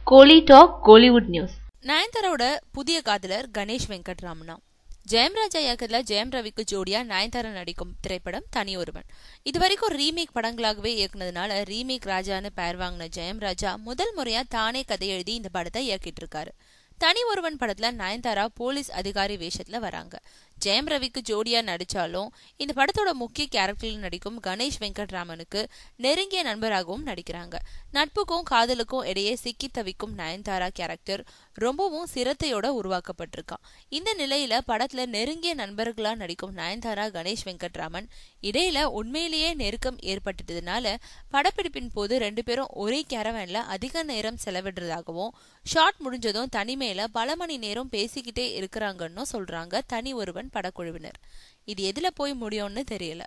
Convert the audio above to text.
கோலி talk Kollywood news. நயன்தாராவோட புதிய காதலர் கணேஷ் வெங்கட்ராமனா. ஜெயம்ராஜா இயக்கத்துல ஜெயம் ரவிக்கு ஜோடியா நயன்தாரா நடிக்கும் திரைப்படம் தனி ஒருவன். இதுவரைக்கும் ரீமேக் படங்களாகவே இயக்குனதுனால ரீமேக் ராஜான்னு பெயர் வாங்கின ஜெயம்ராஜா முதல் முறையா தானே கதை எழுதி இந்த படத்தை இயக்கிட்டு இருக்காரு. தனி ஒருவன் படத்துல நயன்தாரா போலீஸ் அதிகாரி வேஷத்துல வராங்க. ஜெயம் ரவிக்கு ஜோடியா நடிச்சாலும் இந்த படத்தோட முக்கிய கேரக்டர்ல நடிக்கும் கணேஷ் வெங்கட்ராமனுக்கு நெருங்கிய நண்பராகவும் நடிக்கிறாங்க. நட்புக்கும் காதலுக்கும் இடையே சிக்கி தவிக்கும் நயன்தாரா கேரக்டர் ரொம்பவும் சிரத்தையோட உருவாக்கப்பட்டிருக்கான். இந்த நிலையில படத்துல நெருங்கிய நண்பர்களா நடிக்கும் நயன்தாரா கணேஷ் வெங்கட்ராமன் இடையில உண்மையிலேயே நெருக்கம் ஏற்பட்டதுனால படப்பிடிப்பின் போது 2 பேரும் ஒரே கேரவேன்ல அதிக நேரம் செலவிடுறதாகவும் ஷாட் முடிஞ்சதும் தனிமையில பல மணி நேரம் பேசிக்கிட்டே இருக்கிறாங்கன்னு சொல்றாங்க தனி ஒருவன் படக்குழுவினர். இது எதுல போய் முடியும்னு தெரியல.